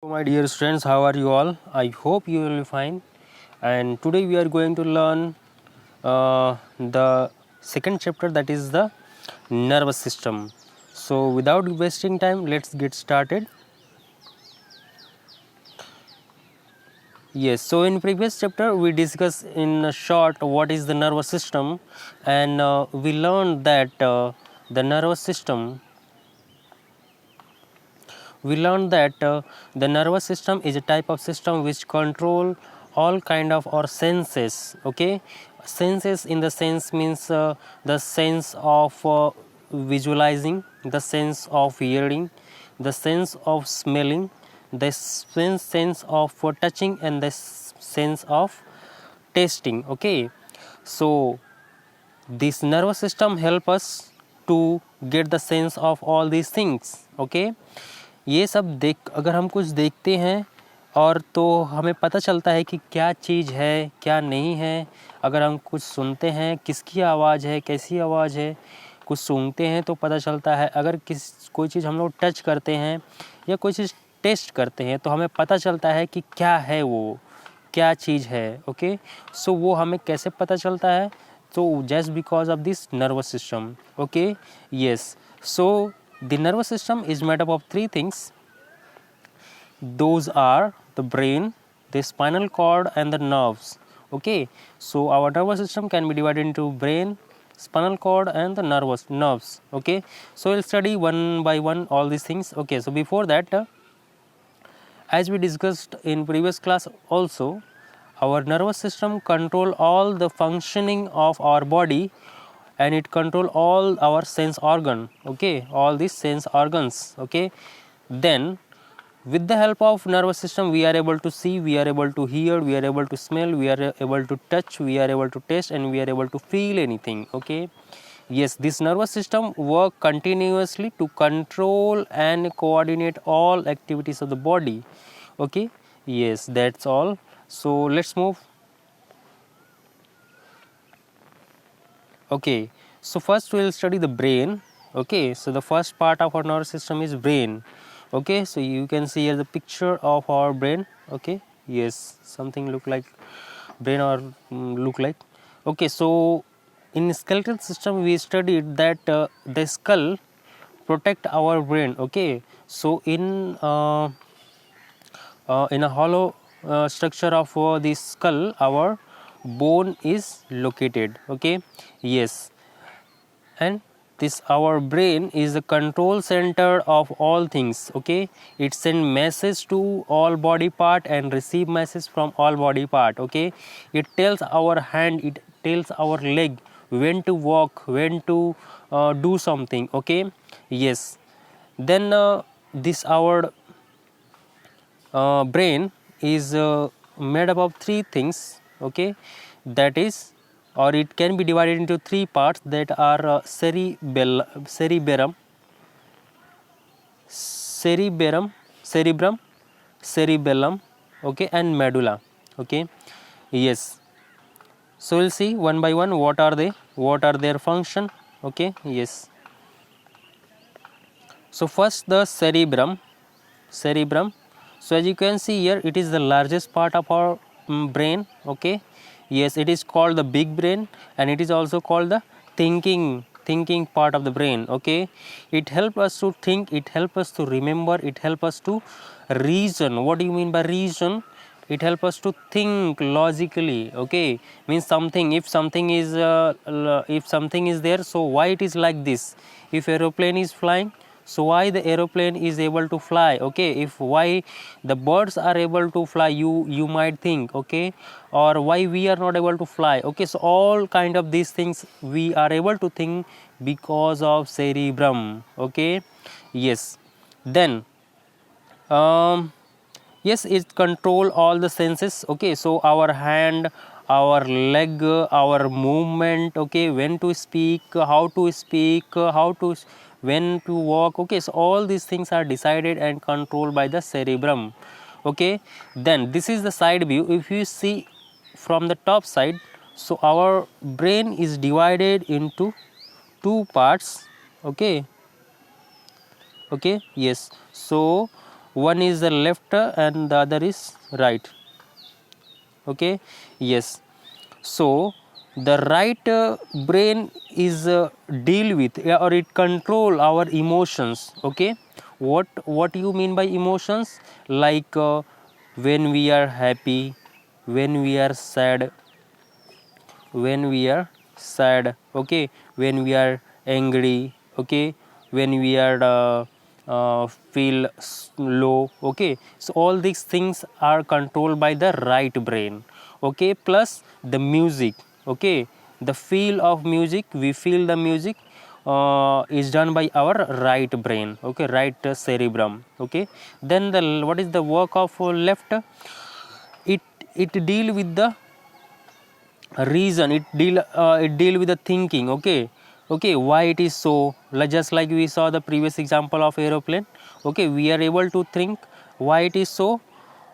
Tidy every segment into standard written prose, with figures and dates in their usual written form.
My dear students, how are you all? I hope you will be fine. And today we are going to learn the second chapter, that is the nervous system. So without wasting time, let's get started. Yes, so in previous chapter we discussed in a short what is the nervous system, and we learned that the nervous system the nervous system is a type of system which control all kind of our senses. Okay, senses in the sense means the sense of visualizing, the sense of hearing, the sense of smelling, the sense of touching, and the sense of tasting. Okay, so this nervous system help us to get the sense of all these things. Okay, ये सब देख अगर हम कुछ देखते हैं और तो हमें पता चलता है कि क्या चीज़ है क्या नहीं है। अगर हम कुछ सुनते हैं किसकी आवाज़ है कैसी आवाज़ है, कुछ सूंघते हैं तो पता चलता है। अगर कोई चीज़ हम लोग टच करते हैं या कोई चीज़ टेस्ट करते हैं तो हमें पता चलता है कि क्या है, वो क्या चीज़ है। ओके, सो वो हमें कैसे पता चलता है? So just because of this nervous system. Okay, yes, so the nervous system is made up of three things. Those are the brain, the spinal cord, and the nerves. Okay, so our nervous system can be divided into brain, spinal cord, and the nerves. Okay, so we'll study one by one all these things. Okay, so before that, as we discussed in previous class also, our nervous system control all the functioning of our body, and it control all our sense organ. Okay, all these sense organs. Okay, then with the help of nervous system we are able to see, we are able to hear, we are able to smell, we are able to touch, we are able to taste, and we are able to feel anything. Okay, yes, this nervous system work continuously to control and coordinate all activities of the body. Okay, yes, that's all. So let's move. Okay, so first we will study the brain. Okay, so the first part of our nervous system is brain. Okay, so you can see here the picture of our brain. Okay, yes, something look like brain or look like. Okay, so in skeletal system we studied that the skull protect our brain. Okay, so in a hollow structure of the skull our bone is located. Okay, yes, and this our brain is the control center of all things. Okay, it send message to all body part and receive message from all body part. Okay, it tells our hand, it tells our leg when to walk, when to do something. Okay, yes, then this our brain is made up of three things. Okay, that is, or it can be divided into three parts, that are cerebrum, okay, and medulla. Okay, yes, so we'll see one by one what are they, what are their function. Okay, yes, so first the cerebrum. So as you can see here, it is the largest part of our brain. Okay, yes, it is called the big brain, and it is also called the thinking part of the brain. Okay, it helps us to think, it helps us to remember, it helps us to reason. What do you mean by reason? It helps us to think logically. Okay, means something, if something is there, so why it is like this? If aeroplane is flying, so why the aeroplane is able to fly? Okay, if why the birds are able to fly, you might think. Okay, or why we are not able to fly? Okay, so all kind of these things we are able to think because of cerebrum. Okay, yes, then yes, it control all the senses. Okay, so our hand, our leg, our movement. Okay, when to speak, how to speak, when to walk. Okay, so all these things are decided and controlled by the cerebrum. Okay, then this is the side view. If you see from the top side, so our brain is divided into two parts. Okay, yes, so one is the left and the other is right. Okay, yes. So the right brain is deal with or it control our emotions. Okay, what you mean by emotions? Like when we are happy, when we are sad, when we are sad, okay, when we are angry, okay, when we are feel low. Okay, so all these things are controlled by the right brain. Okay, plus the music. Okay, the feel of music, we feel the music is done by our right brain. Okay, right cerebrum. Okay, then the what is the work of left? It deal with the reason, it deal with the thinking. Okay, okay, why it is so, like just like we saw the previous example of aeroplane. Okay, we are able to think why it is so.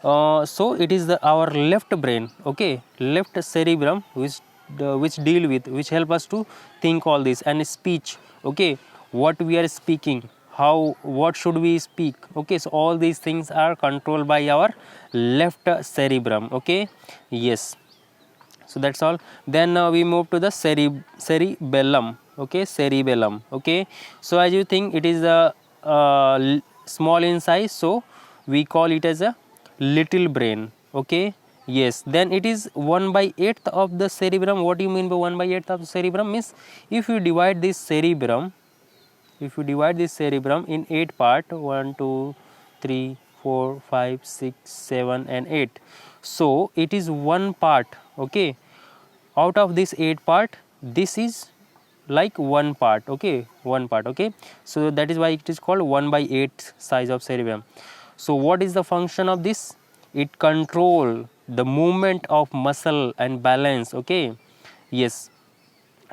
So it is the our left brain, okay, left cerebrum, which deal with, which help us to think all this. And speech, okay, what we are speaking, how, what should we speak. Okay, so all these things are controlled by our left cerebrum. Okay, yes. So that's all. Then we move to the cerebellum. Okay, cerebellum. Okay, so as you think it is a small in size, so we call it as a little brain. Okay, yes. Then it is 1/8 of the cerebrum. What do you mean by 1/8 of the cerebrum? Means if you divide this cerebrum, if you divide this cerebrum in 8 part, 1 2 3 4 5 6 7 and 8, so it is one part. Okay, out of this 8 part, this is like one part. Okay, one part. Okay, so that is why it is called 1/8 size of cerebrum. So what is the function of this? It control the movement of muscle and balance. Okay, yes,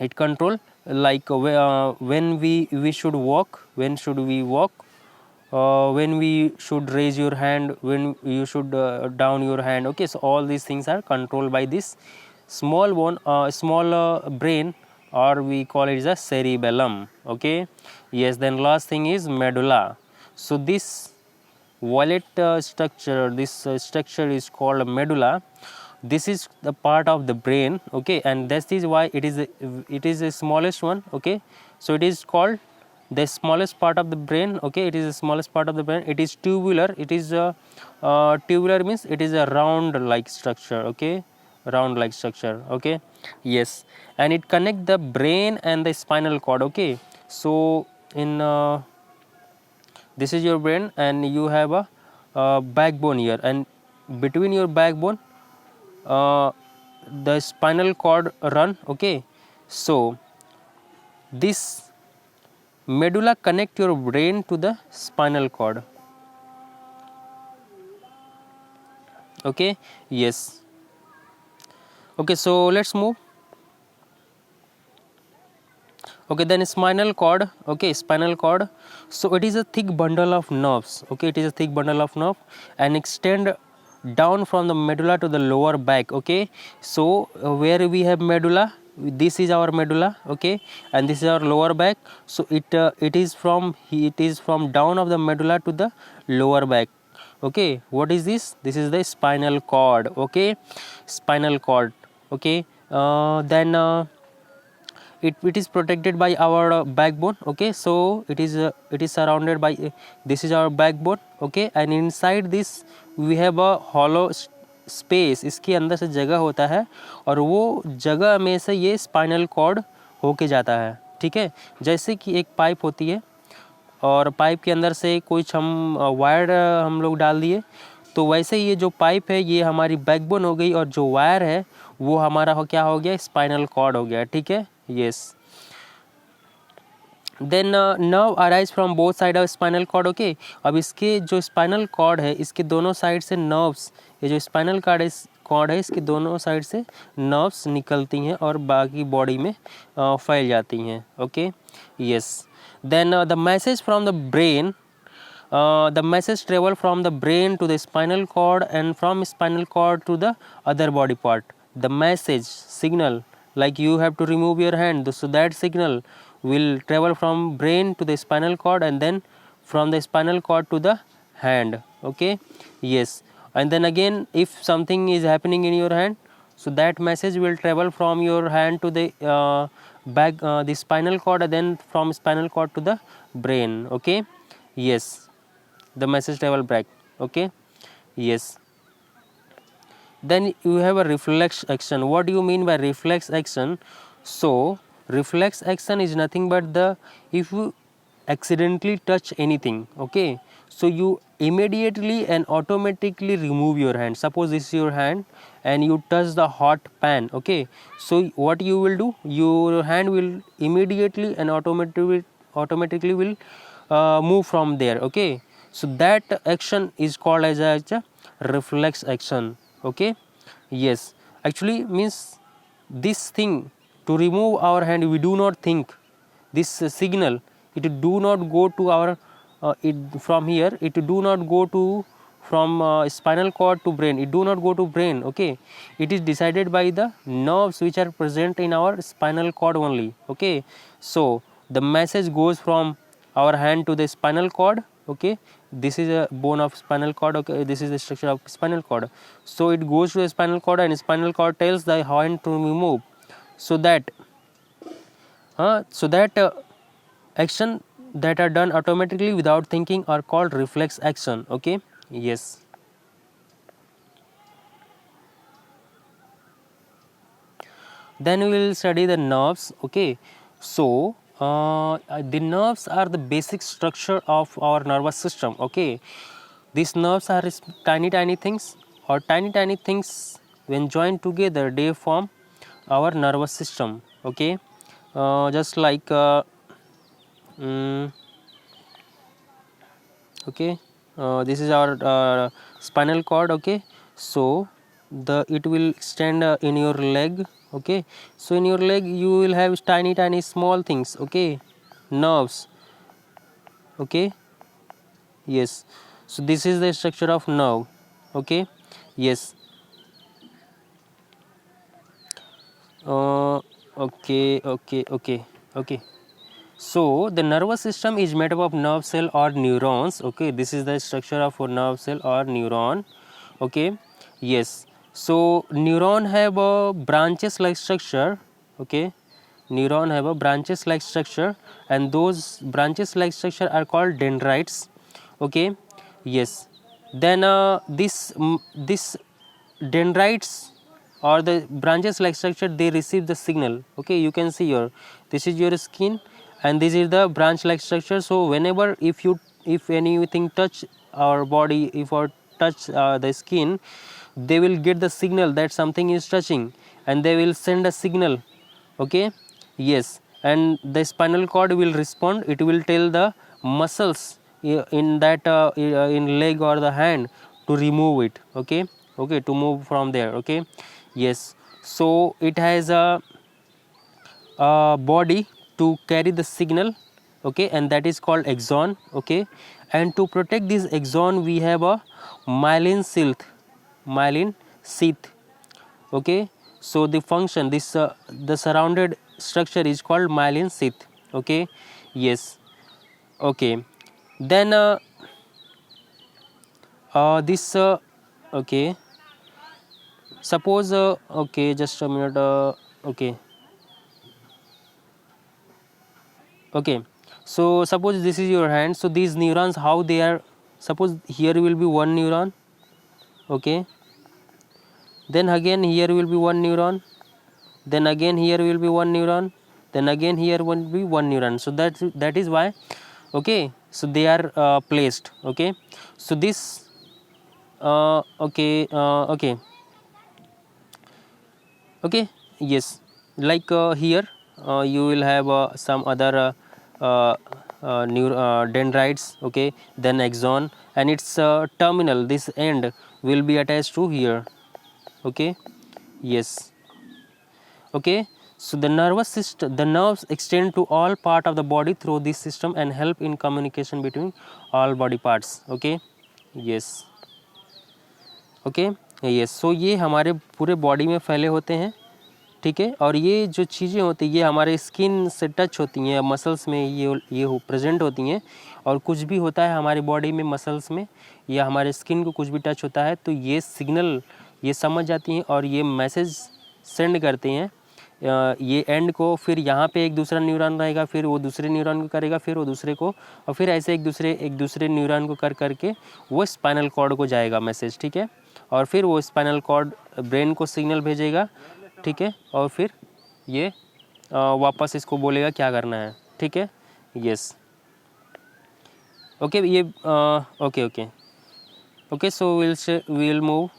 it control like when we should walk, when should we walk, when we should raise your hand, when you should down your hand. Okay, so all these things are controlled by this small one, small brain, or we call it the cerebellum. Okay, yes. Then last thing is medulla. So this violet structure, this structure is called medulla. This is the part of the brain. Okay, and that is why it is the smallest one. Okay, so it is called the smallest part of the brain. Okay, it is the smallest part of the brain. It is tubular. It is tubular means it is a round like structure. Okay, round like structure. Okay, yes. And it connect the brain and the spinal cord. Okay, so in this is your brain and you have a backbone here, and between your backbone the spinal cord run. Okay, so this medulla connect your brain to the spinal cord. Okay, yes. Okay, so let's move. Okay, then spinal cord. Okay, spinal cord, so it is a thick bundle of nerves. Okay, it is a thick bundle of nerve and extend down from the medulla to the lower back. Okay, so where we have medulla, this is our medulla. Okay, and this is our lower back. So it is from down of the medulla to the lower back. Okay, what is this? This is the spinal cord. Okay, spinal cord. Okay, then it is protected by our backbone. Okay, so it is surrounded by this is our backbone. Okay, and inside this we have a hollow space. इसके अंदर से जगह होता है और वो जगह में से ये स्पाइनल कॉर्ड होके जाता है. ठीक है, जैसे कि एक पाइप होती है और पाइप के अंदर से कुछ हम वायर हम लोग डाल दिए, तो वैसे ये जो पाइप है ये हमारी बैकबोन हो गई और जो वायर है वो हमारा क्या हो गया, स्पाइनल कॉर्ड हो गया. ठीक है, yes. Then nerve arise from both side of spinal cord. Okay, अब इसके जो स्पाइनल कॉर्ड है इसके दोनों साइड से नर्व्स, ये जो स्पाइनल कॉर्ड है इसके दोनों साइड से नर्व्स निकलती हैं और बाकी बॉडी में फैल जाती हैं. Okay, yes. Then the message from the brain, the message travel from the brain to the spinal cord and from spinal cord to the other body part. The message signal, like you have to remove your hand, so that signal will travel from brain to the spinal cord and then from the spinal cord to the hand. okay. Yes, and then again if something is happening in your hand, so that message will travel from your hand to the back, the spinal cord, and then from spinal cord to the brain, okay. Yes, the message travel back, okay. Yes, then you have a reflex action. What do you mean by reflex action? So reflex action is nothing but the, if you accidentally touch anything, okay, so you immediately and automatically remove your hand. Suppose this is your hand and you touch the hot pan, okay, so what you will do, your hand will immediately and automatically will move from there, okay. So that action is called as a reflex action, okay. Yes, actually means this thing, to remove our hand we do not think, this signal, it do not go to our it from here, it do not go to from spinal cord to brain, it do not go to brain, okay. It is decided by the nerves which are present in our spinal cord only, okay. So the message goes from our hand to the spinal cord, okay. This is a bone of spinal cord, okay, this is the structure of spinal cord. So it goes to the spinal cord and spinal cord tells the hand to remove, so that action that are done automatically without thinking are called reflex action, okay. Yes, then we will study the nerves, okay. So the nerves are the basic structure of our nervous system, okay. These nerves are tiny things, or tiny things when joined together they form our nervous system, okay. Just like okay, this is our spinal cord, okay. So the it will extend in your leg, okay. So in your leg you will have tiny small things, okay, nerves, okay. Yes, so this is the structure of nerve, okay. Yes, okay. So the nervous system is made up of nerve cell or neurons, okay. This is the structure of a nerve cell or neuron, okay. Yes, so neuron have a branches like structure, okay. Neuron have a branches like structure, and those branches like structure are called dendrites, okay. Yes, then this dendrites or the branches like structure, they receive the signal, okay. You can see your, this is your skin and this is the branch like structure. So whenever if anything touch our body, if or touch the skin, they will get the signal that something is touching and they will send a signal, okay. Yes, and the spinal cord will respond, it will tell the muscles in that in leg or the hand to remove it, okay, to move from there, okay. Yes, so it has a body to carry the signal, okay, and that is called axon, okay. And to protect this axon we have a myelin sheath, okay. So the function, this the surrounded structure is called myelin sheath, okay. Yes, okay. Then this okay, suppose okay, just a minute, okay, okay. So suppose this is your hand, so these neurons how they are, suppose here will be one neuron, okay, then again here will be one neuron, then again here will be one neuron, then again here will be one neuron. So that is why, okay, so they are placed, okay. So this okay, okay. Yes, like here you will have some other dendrites, okay, then axon, and its terminal, this end will be attached to here, okay. Yes, okay. So the nervous system, the nerves extend to all part of the body through this system and help in communication between all body parts, okay. Yes, okay. Yes, so ये हमारे पूरे body में फैले होते हैं, ठीक है। और ये जो चीज़ें होती हैं ये हमारे स्किन से टच होती हैं, मसल्स में ये प्रेजेंट होती हैं। और कुछ भी होता है हमारी बॉडी में मसल्स में या हमारे स्किन को कुछ भी टच होता है तो ये सिग्नल ये समझ जाती हैं और ये मैसेज सेंड करते हैं ये एंड को। फिर यहाँ पे एक दूसरा न्यूरॉन रहेगा, फिर वो दूसरे न्यूरॉन को करेगा, फिर वो दूसरे को, और फिर ऐसे एक दूसरे न्यूरॉन को कर करके वो स्पाइनल कॉर्ड को जाएगा मैसेज, ठीक है। और फिर वो स्पाइनल कॉर्ड ब्रेन को सिग्नल भेजेगा, ठीक है। और फिर ये वापस इसको बोलेगा क्या करना है, ठीक है। Yes, okay. ये okay okay okay, so we'll move.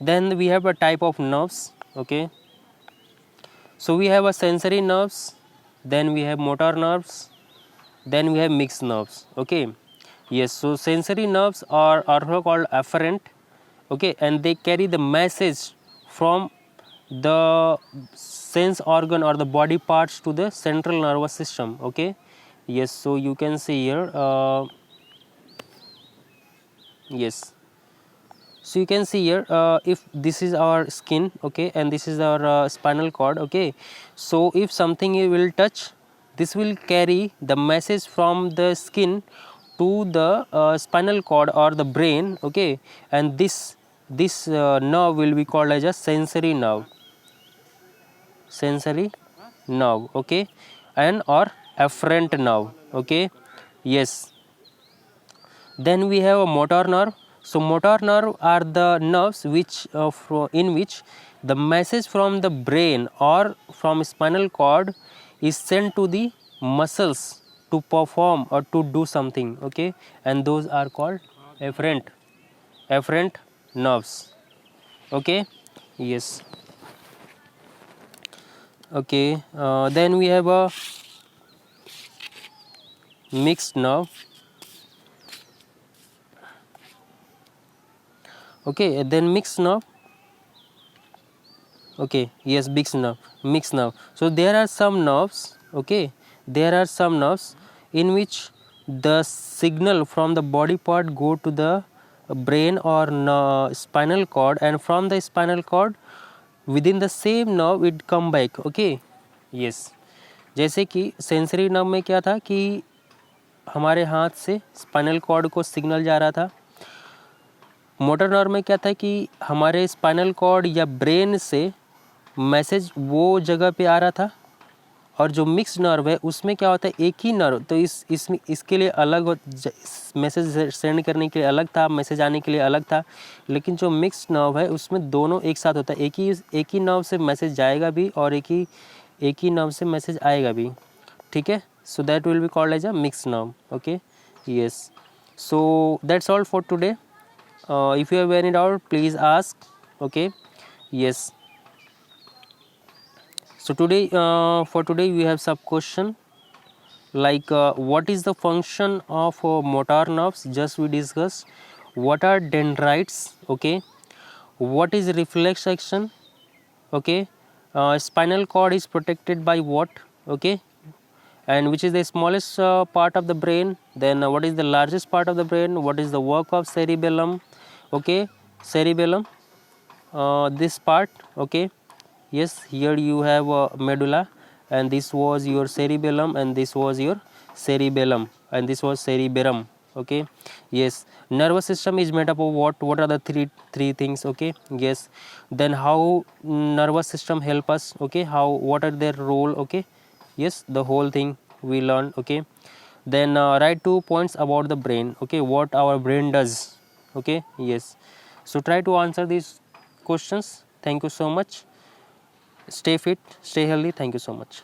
Then we have a type of nerves, okay. So we have a sensory nerves, then we have motor nerves, then we have mixed nerves, okay. Yes, so sensory nerves are also called afferent, okay, and they carry the message from the sense organ or the body parts to the central nervous system, okay. Yes, so you can see here yes, so you can see here if this is our skin, okay, and this is our spinal cord, okay. So if something you will touch, this will carry the message from the skin to the spinal cord or the brain, okay. And this nerve will be called as a sensory nerve, okay, and or afferent nerve, okay. Yes, then we have a motor nerve. So motor nerve are the nerves which in which the message from the brain or from spinal cord is sent to the muscles to perform or to do something, okay, and those are called afferent nerves, okay. Yes, okay. Then we have a mixed nerve, okay. Then mixed nerve, okay. Yes, mixed nerve. So there are some nerves, okay, there are some nerves in which the signal from the body part go to the brain or spinal cord, and from the spinal cord within the same nerve it come back, okay. Yes, जैसे कि sensory nerve में क्या था कि हमारे हाथ से spinal cord को सिग्नल जा रहा था। मोटर नर्व में क्या था कि हमारे स्पाइनल कॉर्ड या ब्रेन से मैसेज वो जगह पे आ रहा था। और जो मिक्स नर्व है उसमें क्या होता है, एक ही नर्व, तो इसके लिए अलग मैसेज सेंड करने के लिए अलग था, मैसेज आने के लिए अलग था। लेकिन जो मिक्स नर्व है उसमें दोनों एक साथ होता है, एक ही नर्व से मैसेज जाएगा भी और एक ही नर्व से मैसेज आएगा भी, ठीक है। So that will be called as a mix nerve, okay. Yes, so that's all for today. If you have any doubt, please ask, okay. Yes, so for today we have some question like what is the function of motor nerves, just we discussed. What are dendrites, okay. What is reflex action, okay. Spinal cord is protected by what, okay. And which is the smallest part of the brain. Then what is the largest part of the brain, what is the work of cerebellum, okay. Cerebellum, this part, okay. Yes, here you have medulla, and this was your cerebellum, and this was your cerebellum, and this was cerebrum, okay. Yes, nervous system is made up of what are the three things, okay. Yes, then how nervous system help us, okay, what are their role, okay. Yes, the whole thing we learn, okay. Then write 2 points about the brain, okay, what our brain does, okay. Yes, so try to answer these questions. Thank you so much. Stay fit, stay healthy. Thank you so much.